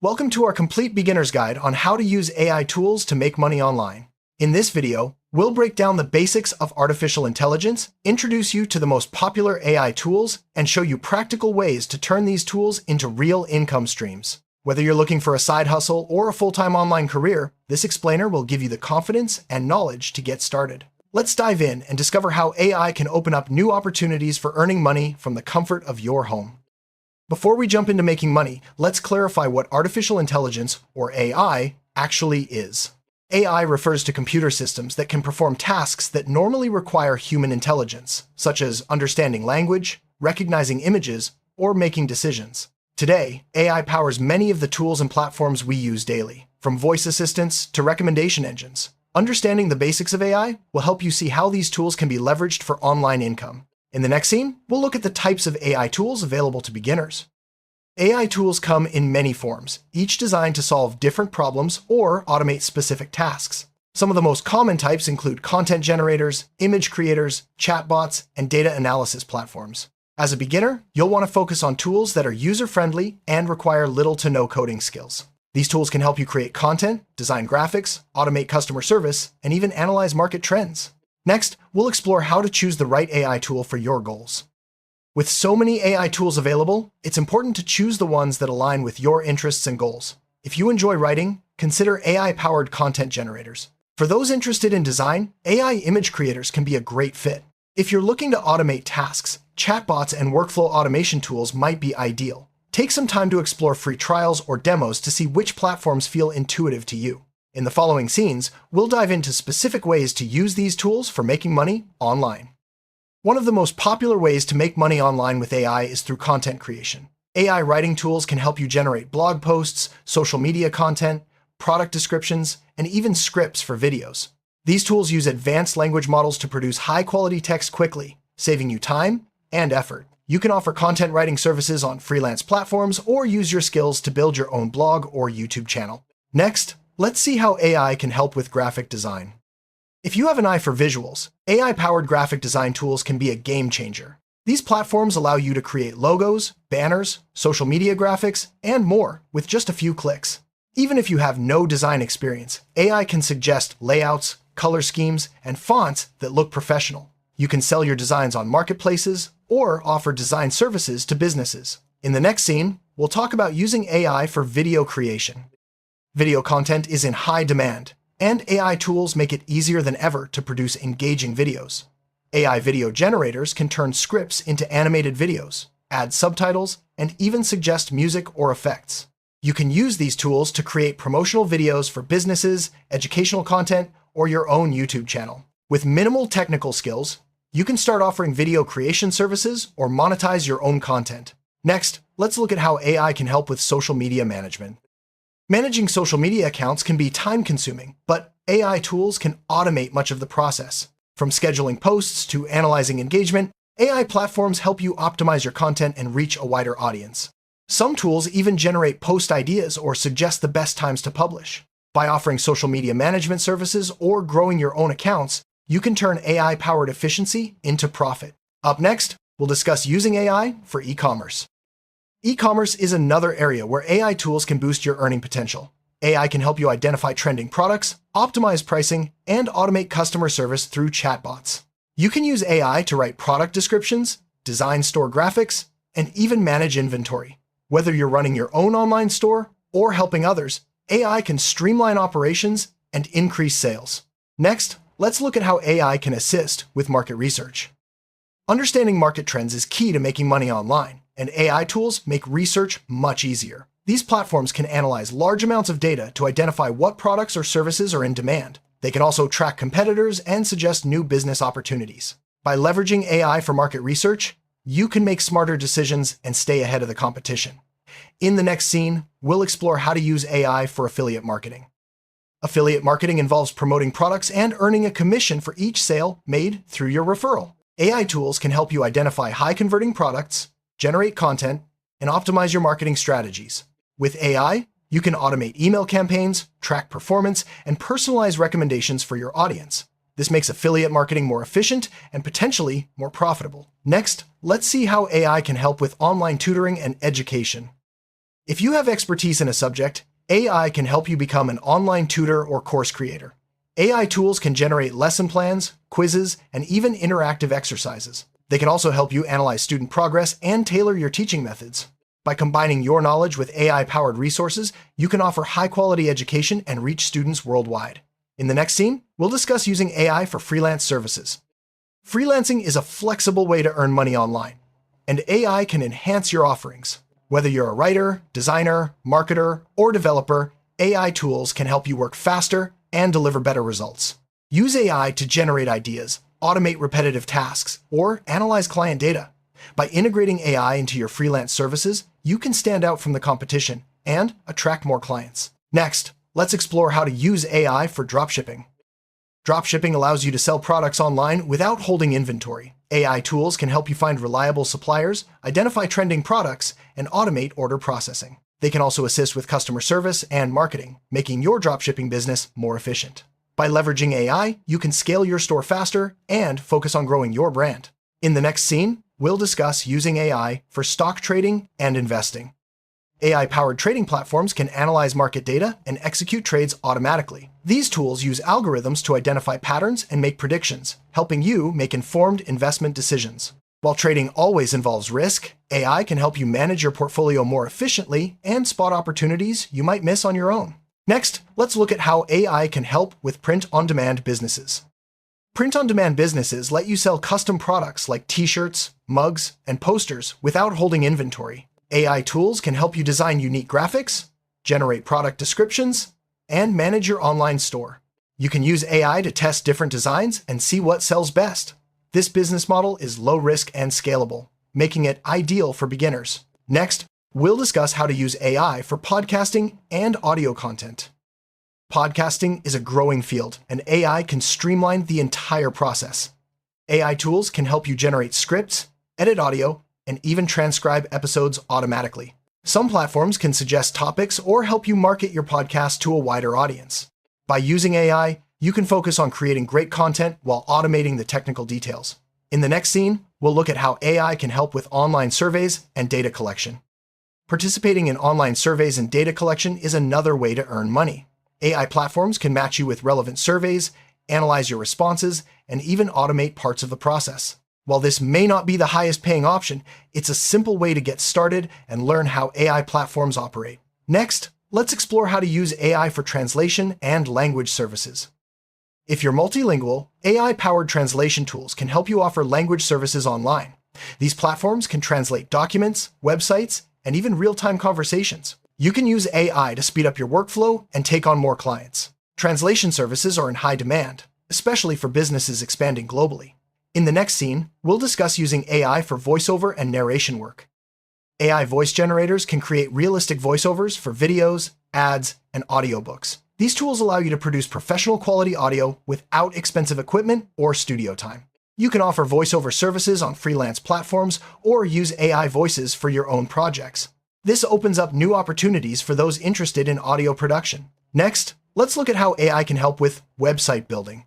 Welcome to our complete beginner's guide on how to use AI tools to make money online. In this video, we'll break down the basics of artificial intelligence, introduce you to the most popular AI tools, and show you practical ways to turn these tools into real income streams. Whether you're looking for a side hustle or a full-time online career, this explainer will give you the confidence and knowledge to get started. Let's dive in and discover how AI can open up new opportunities for earning money from the comfort of your home. Before we jump into making money, let's clarify what artificial intelligence, or AI, actually is. AI refers to computer systems that can perform tasks that normally require human intelligence, such as understanding language, recognizing images, or making decisions. Today, AI powers many of the tools and platforms we use daily, from voice assistants to recommendation engines. Understanding the basics of AI will help you see how these tools can be leveraged for online income. In the next scene, we'll look at the types of AI tools available to beginners. AI tools come in many forms, each designed to solve different problems or automate specific tasks. Some of the most common types include content generators, image creators, chatbots, and data analysis platforms. As a beginner, you'll want to focus on tools that are user-friendly and require little to no coding skills. These tools can help you create content, design graphics, automate customer service, and even analyze market trends. Next, we'll explore how to choose the right AI tool for your goals. With so many AI tools available, it's important to choose the ones that align with your interests and goals. If you enjoy writing, consider AI-powered content generators. For those interested in design, AI image creators can be a great fit. If you're looking to automate tasks, chatbots and workflow automation tools might be ideal. Take some time to explore free trials or demos to see which platforms feel intuitive to you. In the following scenes, we'll dive into specific ways to use these tools for making money online. One of the most popular ways to make money online with AI is through content creation. AI writing tools can help you generate blog posts, social media content, product descriptions, and even scripts for videos. These tools use advanced language models to produce high-quality text quickly, saving you time and effort. You can offer content writing services on freelance platforms or use your skills to build your own blog or YouTube channel. Next, let's see how AI can help with graphic design. If you have an eye for visuals, AI-powered graphic design tools can be a game changer. These platforms allow you to create logos, banners, social media graphics, and more with just a few clicks. Even if you have no design experience, AI can suggest layouts, color schemes, and fonts that look professional. You can sell your designs on marketplaces or offer design services to businesses. In the next scene, we'll talk about using AI for video creation. Video content is in high demand, and AI tools make it easier than ever to produce engaging videos. AI video generators can turn scripts into animated videos, add subtitles, and even suggest music or effects. You can use these tools to create promotional videos for businesses, educational content, or your own YouTube channel. With minimal technical skills, you can start offering video creation services or monetize your own content. Next, let's look at how AI can help with social media management. Managing social media accounts can be time-consuming, but AI tools can automate much of the process. From scheduling posts to analyzing engagement, AI platforms help you optimize your content and reach a wider audience. Some tools even generate post ideas or suggest the best times to publish. By offering social media management services or growing your own accounts, you can turn AI-powered efficiency into profit. Up next, we'll discuss using AI for e-commerce. E-commerce is another area where AI tools can boost your earning potential. AI can help you identify trending products, optimize pricing, and automate customer service through chatbots. You can use AI to write product descriptions, design store graphics, and even manage inventory. Whether you're running your own online store or helping others, AI can streamline operations and increase sales. Next, let's look at how AI can assist with market research. Understanding market trends is key to making money online, and AI tools make research much easier. These platforms can analyze large amounts of data to identify what products or services are in demand. They can also track competitors and suggest new business opportunities. By leveraging AI for market research, you can make smarter decisions and stay ahead of the competition. In the next scene, we'll explore how to use AI for affiliate marketing. Affiliate marketing involves promoting products and earning a commission for each sale made through your referral. AI tools can help you identify high-converting products, generate content, and optimize your marketing strategies. With AI, you can automate email campaigns, track performance, and personalize recommendations for your audience. This makes affiliate marketing more efficient and potentially more profitable. Next, let's see how AI can help with online tutoring and education. If you have expertise in a subject, AI can help you become an online tutor or course creator. AI tools can generate lesson plans, quizzes, and even interactive exercises. They can also help you analyze student progress and tailor your teaching methods. By combining your knowledge with AI-powered resources, you can offer high-quality education and reach students worldwide. In the next scene, we'll discuss using AI for freelance services. Freelancing is a flexible way to earn money online, and AI can enhance your offerings. Whether you're a writer, designer, marketer, or developer, AI tools can help you work faster and deliver better results. Use AI to generate ideas, automate repetitive tasks, or analyze client data. By integrating AI into your freelance services, you can stand out from the competition and attract more clients. Next, let's explore how to use AI for dropshipping. Dropshipping allows you to sell products online without holding inventory. AI tools can help you find reliable suppliers, identify trending products, and automate order processing. They can also assist with customer service and marketing, making your dropshipping business more efficient. By leveraging AI, you can scale your store faster and focus on growing your brand. In the next scene, we'll discuss using AI for stock trading and investing. AI-powered trading platforms can analyze market data and execute trades automatically. These tools use algorithms to identify patterns and make predictions, helping you make informed investment decisions. While trading always involves risk, AI can help you manage your portfolio more efficiently and spot opportunities you might miss on your own. Next, let's look at how AI can help with print-on-demand businesses. Print-on-demand businesses let you sell custom products like t-shirts, mugs, and posters without holding inventory. AI tools can help you design unique graphics, generate product descriptions, and manage your online store. You can use AI to test different designs and see what sells best. This business model is low risk and scalable, making it ideal for beginners. Next, we'll discuss how to use AI for podcasting and audio content. Podcasting is a growing field, and AI can streamline the entire process. AI tools can help you generate scripts, edit audio, and even transcribe episodes automatically. Some platforms can suggest topics or help you market your podcast to a wider audience. By using AI, you can focus on creating great content while automating the technical details. In the next scene, we'll look at how AI can help with online surveys and data collection. Participating in online surveys and data collection is another way to earn money. AI platforms can match you with relevant surveys, analyze your responses, and even automate parts of the process. While this may not be the highest paying option, it's a simple way to get started and learn how AI platforms operate. Next, let's explore how to use AI for translation and language services. If you're multilingual, AI-powered translation tools can help you offer language services online. These platforms can translate documents, websites, and even real-time conversations. You can use AI to speed up your workflow and take on more clients. Translation services are in high demand, especially for businesses expanding globally. In the next scene, we'll discuss using AI for voiceover and narration work. AI voice generators can create realistic voiceovers for videos, ads, and audiobooks. These tools allow you to produce professional quality audio without expensive equipment or studio time. You can offer voiceover services on freelance platforms or use AI voices for your own projects. This opens up new opportunities for those interested in audio production. Next, let's look at how AI can help with website building.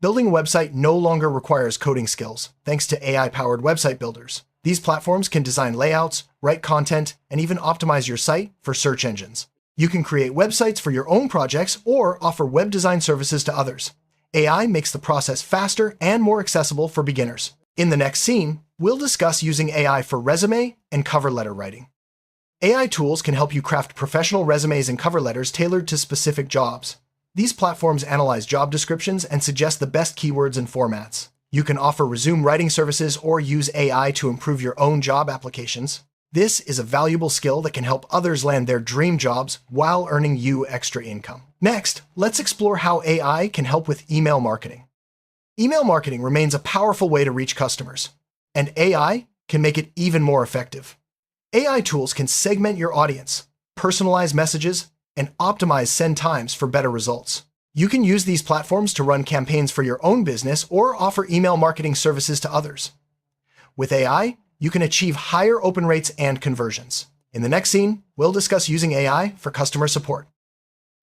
Building a website no longer requires coding skills, thanks to AI-powered website builders. These platforms can design layouts, write content, and even optimize your site for search engines. You can create websites for your own projects or offer web design services to others. AI makes the process faster and more accessible for beginners. In the next scene, we'll discuss using AI for resume and cover letter writing. AI tools can help you craft professional resumes and cover letters tailored to specific jobs. These platforms analyze job descriptions and suggest the best keywords and formats. You can offer resume writing services or use AI to improve your own job applications. This is a valuable skill that can help others land their dream jobs while earning you extra income. Next, let's explore how AI can help with email marketing. Email marketing remains a powerful way to reach customers, and AI can make it even more effective. AI tools can segment your audience, personalize messages, and optimize send times for better results. You can use these platforms to run campaigns for your own business or offer email marketing services to others. With AI, you can achieve higher open rates and conversions. In the next scene, we'll discuss using AI for customer support.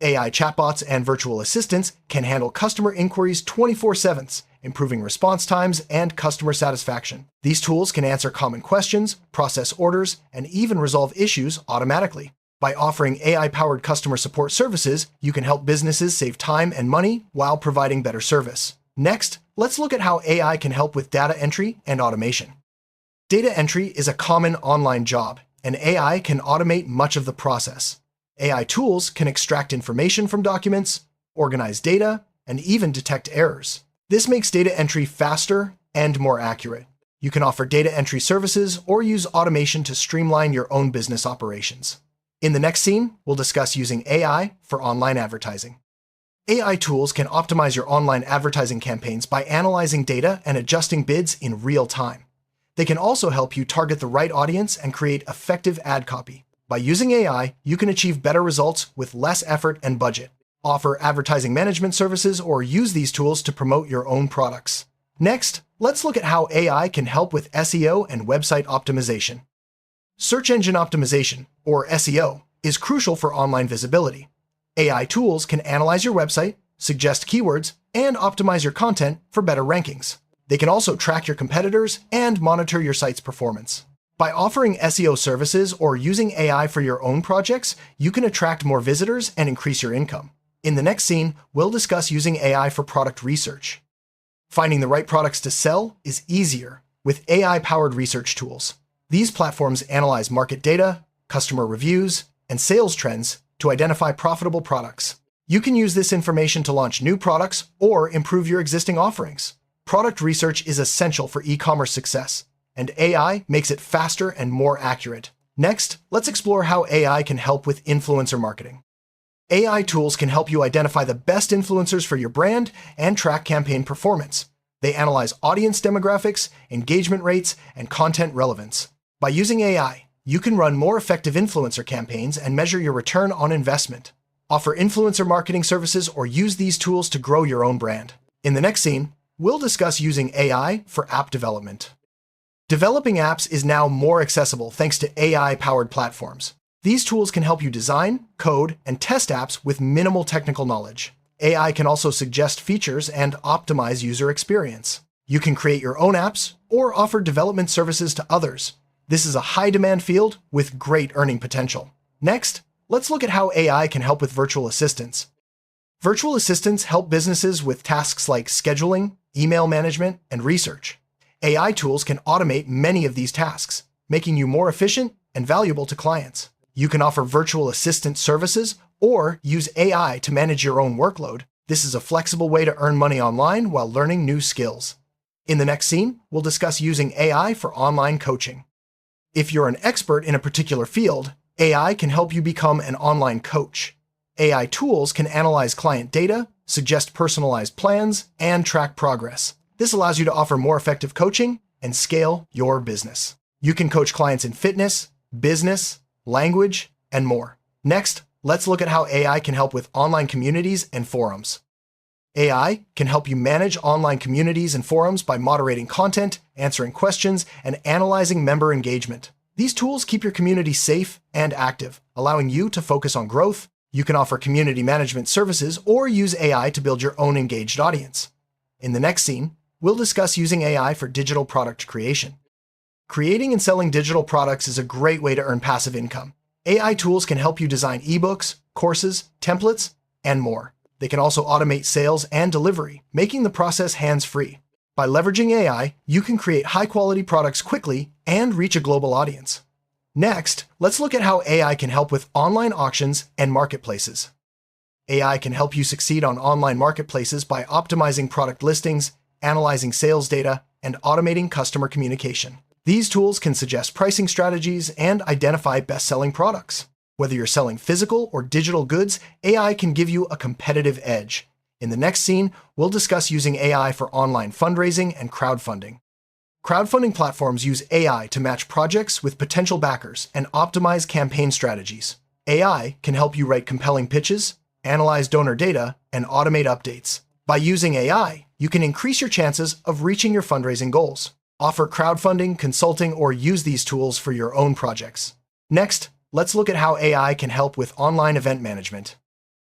AI chatbots and virtual assistants can handle customer inquiries 24/7, improving response times and customer satisfaction. These tools can answer common questions, process orders, and even resolve issues automatically. By offering AI-powered customer support services, you can help businesses save time and money while providing better service. Next, let's look at how AI can help with data entry and automation. Data entry is a common online job, and AI can automate much of the process. AI tools can extract information from documents, organize data, and even detect errors. This makes data entry faster and more accurate. You can offer data entry services or use automation to streamline your own business operations. In the next scene, we'll discuss using AI for online advertising. AI tools can optimize your online advertising campaigns by analyzing data and adjusting bids in real time. They can also help you target the right audience and create effective ad copy. By using AI, you can achieve better results with less effort and budget. Offer advertising management services or use these tools to promote your own products. Next, let's look at how AI can help with SEO and website optimization. Search engine optimization, or SEO, is crucial for online visibility. AI tools can analyze your website, suggest keywords, and optimize your content for better rankings. They can also track your competitors and monitor your site's performance. By offering SEO services or using AI for your own projects, you can attract more visitors and increase your income. In the next scene, we'll discuss using AI for product research. Finding the right products to sell is easier with AI-powered research tools. These platforms analyze market data, customer reviews, and sales trends to identify profitable products. You can use this information to launch new products or improve your existing offerings. Product research is essential for e-commerce success, and AI makes it faster and more accurate. Next, let's explore how AI can help with influencer marketing. AI tools can help you identify the best influencers for your brand and track campaign performance. They analyze audience demographics, engagement rates, and content relevance. By using AI, you can run more effective influencer campaigns and measure your return on investment. Offer influencer marketing services or use these tools to grow your own brand. In the next scene, we'll discuss using AI for app development. Developing apps is now more accessible thanks to AI-powered platforms. These tools can help you design, code, and test apps with minimal technical knowledge. AI can also suggest features and optimize user experience. You can create your own apps or offer development services to others. This is a high-demand field with great earning potential. Next, let's look at how AI can help with virtual assistants. Virtual assistants help businesses with tasks like scheduling, email management, and research. AI tools can automate many of these tasks, making you more efficient and valuable to clients. You can offer virtual assistant services or use AI to manage your own workload. This is a flexible way to earn money online while learning new skills. In the next scene, we'll discuss using AI for online coaching. If you're an expert in a particular field, AI can help you become an online coach. AI tools can analyze client data, suggest personalized plans, and track progress. This allows you to offer more effective coaching and scale your business. You can coach clients in fitness, business, language, and more. Next, let's look at how AI can help with online communities and forums. AI can help you manage online communities and forums by moderating content, answering questions, and analyzing member engagement. These tools keep your community safe and active, allowing you to focus on growth. You can offer community management services or use AI to build your own engaged audience. In the next scene, we'll discuss using AI for digital product creation. Creating and selling digital products is a great way to earn passive income. AI tools can help you design ebooks, courses, templates, and more. They can also automate sales and delivery, making the process hands-free. By leveraging AI, you can create high-quality products quickly and reach a global audience. Next, let's look at how AI can help with online auctions and marketplaces. AI can help you succeed on online marketplaces by optimizing product listings, analyzing sales data, and automating customer communication. These tools can suggest pricing strategies and identify best-selling products. Whether you're selling physical or digital goods, AI can give you a competitive edge. In the next scene, we'll discuss using AI for online fundraising and crowdfunding. Crowdfunding platforms use AI to match projects with potential backers and optimize campaign strategies. AI can help you write compelling pitches, analyze donor data, and automate updates. By using AI, you can increase your chances of reaching your fundraising goals. Offer crowdfunding, consulting, or use these tools for your own projects. Next, let's look at how AI can help with online event management.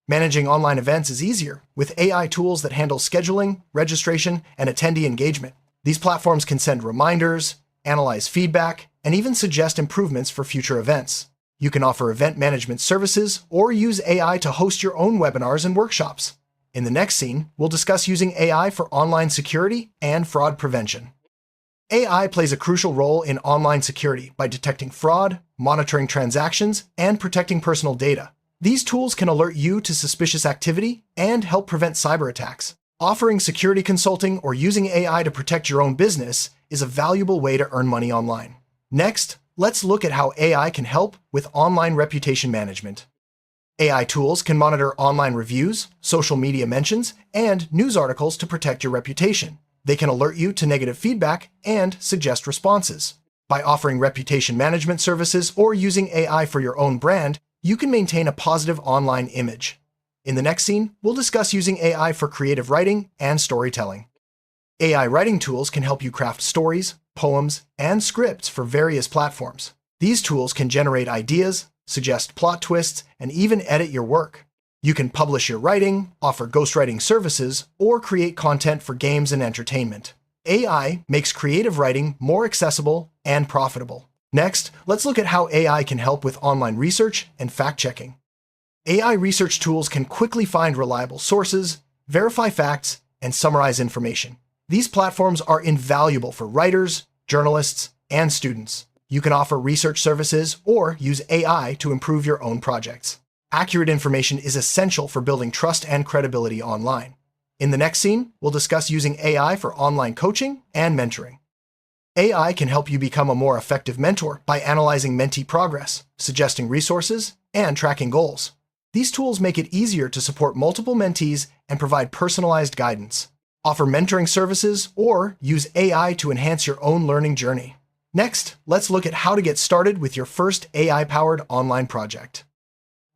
Managing online events is easier with AI tools that handle scheduling, registration, and attendee engagement. These platforms can send reminders, analyze feedback, and even suggest improvements for future events. You can offer event management services or use AI to host your own webinars and workshops. In the next scene, we'll discuss using AI for online security and fraud prevention. AI plays a crucial role in online security by detecting fraud, monitoring transactions, and protecting personal data. These tools can alert you to suspicious activity and help prevent cyber attacks. Offering security consulting or using AI to protect your own business is a valuable way to earn money online. Next, let's look at how AI can help with online reputation management. AI tools can monitor online reviews, social media mentions, and news articles to protect your reputation. They can alert you to negative feedback and suggest responses. By offering reputation management services or using AI for your own brand, you can maintain a positive online image. In the next scene, we'll discuss using AI for creative writing and storytelling. AI writing tools can help you craft stories, poems, and scripts for various platforms. These tools can generate ideas, suggest plot twists, and even edit your work. You can publish your writing, offer ghostwriting services, or create content for games and entertainment. AI makes creative writing more accessible and profitable. Next, let's look at how AI can help with online research and fact-checking. AI research tools can quickly find reliable sources, verify facts, and summarize information. These platforms are invaluable for writers, journalists, and students. You can offer research services or use AI to improve your own projects. Accurate information is essential for building trust and credibility online. In the next scene, we'll discuss using AI for online coaching and mentoring. AI can help you become a more effective mentor by analyzing mentee progress, suggesting resources, and tracking goals. These tools make it easier to support multiple mentees and provide personalized guidance. Offer mentoring services or use AI to enhance your own learning journey. Next, let's look at how to get started with your first AI-powered online project.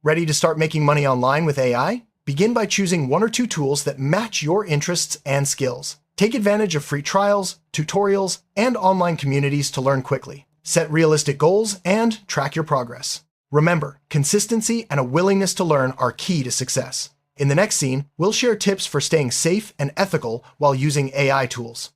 Ready to start making money online with AI? Begin by choosing one or two tools that match your interests and skills. Take advantage of free trials, tutorials, and online communities to learn quickly. Set realistic goals and track your progress. Remember, consistency and a willingness to learn are key to success. In the next scene, we'll share tips for staying safe and ethical while using AI tools.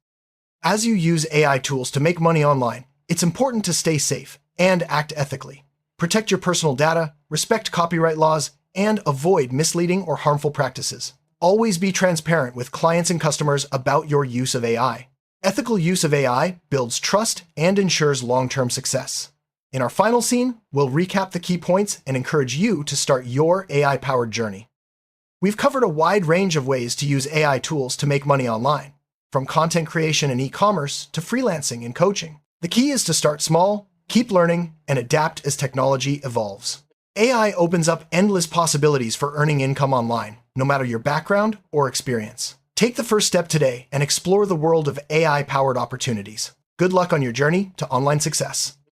As you use AI tools to make money online, it's important to stay safe and act ethically. Protect your personal data, respect copyright laws, and avoid misleading or harmful practices. Always be transparent with clients and customers about your use of AI. Ethical use of AI builds trust and ensures long-term success. In our final scene, we'll recap the key points and encourage you to start your AI-powered journey. We've covered a wide range of ways to use AI tools to make money online, from content creation and e-commerce to freelancing and coaching. The key is to start small, keep learning, and adapt as technology evolves. AI opens up endless possibilities for earning income online, no matter your background or experience. Take the first step today and explore the world of AI-powered opportunities. Good luck on your journey to online success.